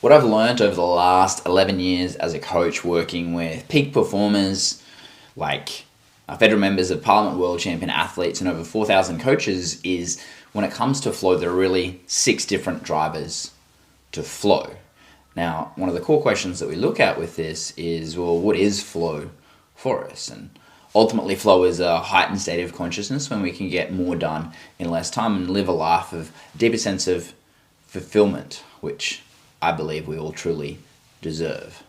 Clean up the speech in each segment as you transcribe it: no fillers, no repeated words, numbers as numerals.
What I've learned over the last 11 years as a coach working with peak performers like federal members of Parliament, world champion athletes, and over 4,000 coaches is when it comes to flow, there are really 6 different drivers to flow. Now, one of the core questions that we look at with this is, well, what is flow for us? And ultimately, flow is a heightened state of consciousness when we can get more done in less time and live a life of a deeper sense of fulfillment, which I believe we all truly deserve.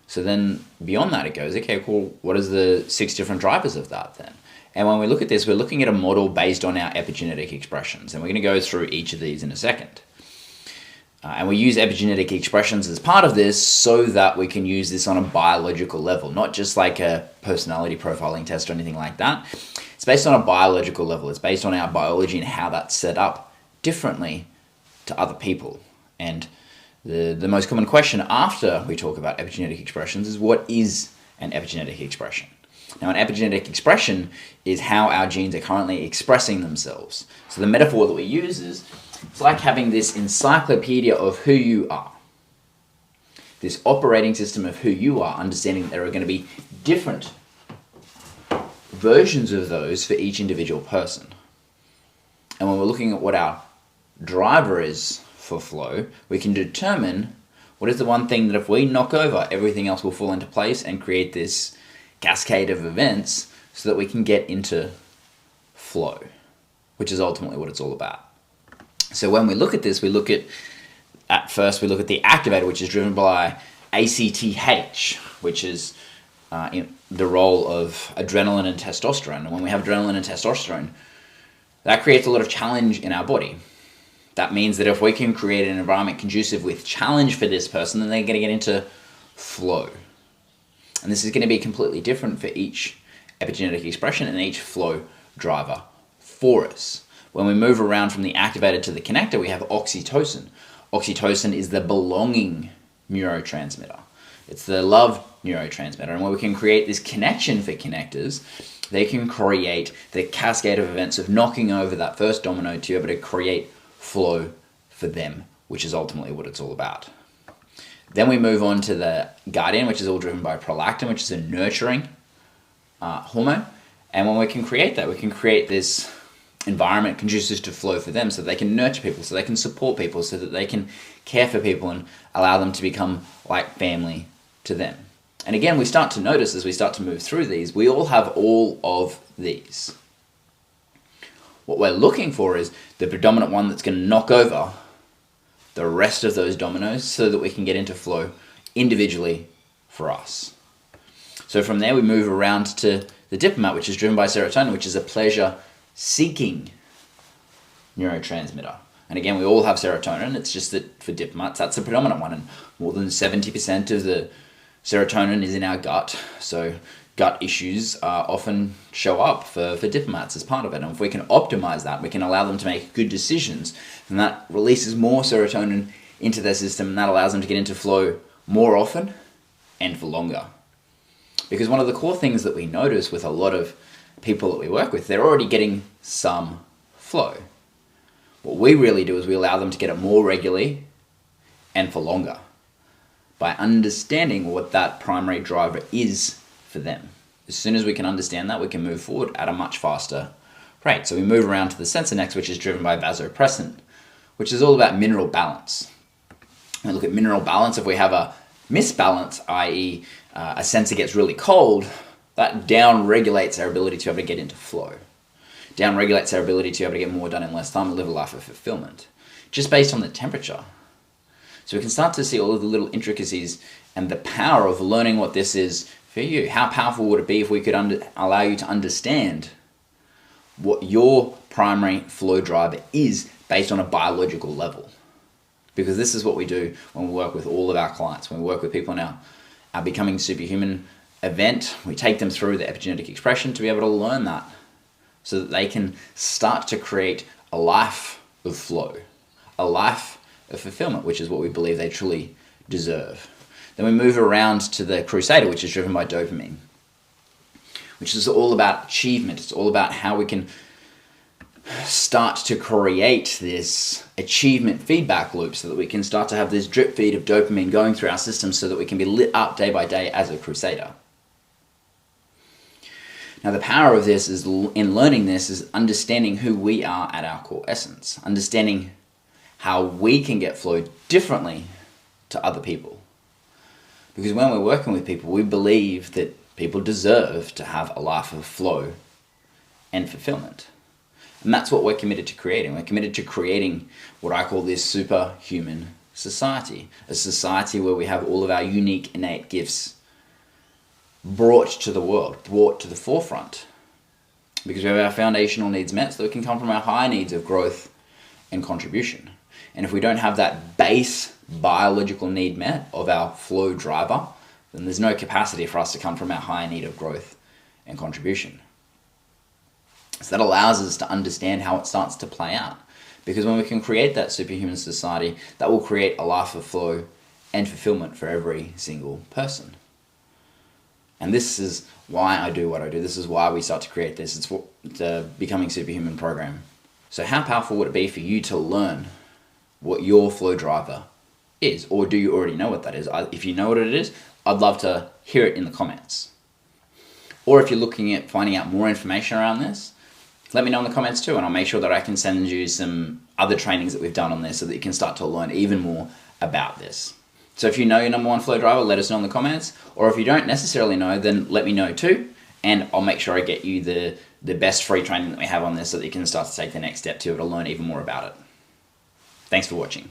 So then beyond that it goes, okay, cool, what is the 6 different drivers of that then? And when we look at this, we're looking at a model based on our epigenetic expressions. And we're going to go through each of these in a second. And we use epigenetic expressions as part of this so that we can use this on a biological level, not just like a personality profiling test or anything like that. It's based on a biological level. It's based on our biology and how that's set up differently to other people. And the most common question after we talk about epigenetic expressions is, what is an epigenetic expression? Now, an epigenetic expression is how our genes are currently expressing themselves. So the metaphor that we use is, it's like having this encyclopedia of who you are. This operating system of who you are, understanding that there are going to be different versions of those for each individual person. And when we're looking at what our driver is for flow, we can determine what is the one thing that if we knock over, everything else will fall into place and create this cascade of events so that we can get into flow, which is ultimately what it's all about. So when we look at this, we look at the activator, which is driven by ACTH, which is in the role of adrenaline and testosterone. And when we have adrenaline and testosterone, that creates a lot of challenge in our body. That means that if we can create an environment conducive with challenge for this person, then they're going to get into flow. And this is going to be completely different for each epigenetic expression and each flow driver for us. When we move around from the activator to the connector, we have oxytocin. Oxytocin is the belonging neurotransmitter. It's the love neurotransmitter. And when we can create this connection for connectors, they can create the cascade of events of knocking over that first domino to be able to create flow for them, which is ultimately what it's all about. Then we move on to the guardian, which is all driven by prolactin, which is a nurturing hormone. And when we can create that, we can create this environment conducive to flow for them so they can nurture people, so they can support people, so that they can care for people and allow them to become like family to them. And again, we start to notice as we start to move through these, we all have all of these. What we're looking for is the predominant one that's going to knock over the rest of those dominoes so that we can get into flow individually for us. So from there we move around to the diplomat, which is driven by serotonin, which is a pleasure-seeking neurotransmitter. And again, we all have serotonin. It's just that for diplomats, that's the predominant one. And more than 70% of the serotonin is in our gut. So gut issues often show up for diplomats as part of it. And if we can optimize that, we can allow them to make good decisions, then that releases more serotonin into their system, and that allows them to get into flow more often and for longer. Because one of the core things that we notice with a lot of people that we work with, they're already getting some flow. What we really do is we allow them to get it more regularly and for longer by understanding what that primary driver is for them. As soon as we can understand that, we can move forward at a much faster rate. So we move around to the sensor next, which is driven by vasopressin, which is all about mineral balance. We look at mineral balance. If we have a misbalance, i.e. A sensor gets really cold, that down-regulates our ability to be able to get into flow. Down-regulates our ability to be able to get more done in less time and live a life of fulfillment, just based on the temperature. So we can start to see all of the little intricacies and the power of learning what this is for you. How powerful would it be if we could allow you to understand what your primary flow driver is based on a biological level? Because this is what we do when we work with all of our clients. When we work with people in our Becoming Superhuman event, we take them through the epigenetic expression to be able to learn that so that they can start to create a life of flow, a life of fulfillment, which is what we believe they truly deserve. Then we move around to the Crusader, which is driven by dopamine, which is all about achievement. It's all about how we can start to create this achievement feedback loop so that we can start to have this drip feed of dopamine going through our system so that we can be lit up day by day as a crusader. Now, the power of this is in learning this is understanding who we are at our core essence, understanding how we can get flow differently to other people. Because when we're working with people, we believe that people deserve to have a life of flow and fulfillment. And that's what we're committed to creating. We're committed to creating what I call this superhuman society. A society where we have all of our unique innate gifts brought to the world, brought to the forefront. Because we have our foundational needs met so it can come from our higher needs of growth and contribution. And if we don't have that base biological need met of our flow driver, then there's no capacity for us to come from our higher need of growth and contribution. So that allows us to understand how it starts to play out. Because when we can create that superhuman society, that will create a life of flow and fulfillment for every single person. And this is why I do what I do. This is why we start to create this. It's the Becoming Superhuman program. So how powerful would it be for you to learn what your flow driver is? Or do you already know what that is? If you know what it is, I'd love to hear it in the comments. Or if you're looking at finding out more information around this, let me know in the comments too, and I'll make sure that I can send you some other trainings that we've done on this so that you can start to learn even more about this. So if you know your number one flow driver, let us know in the comments. Or if you don't necessarily know, then let me know too, and I'll make sure I get you the best free training that we have on this so that you can start to take the next step to learn even more about it. Thanks for watching.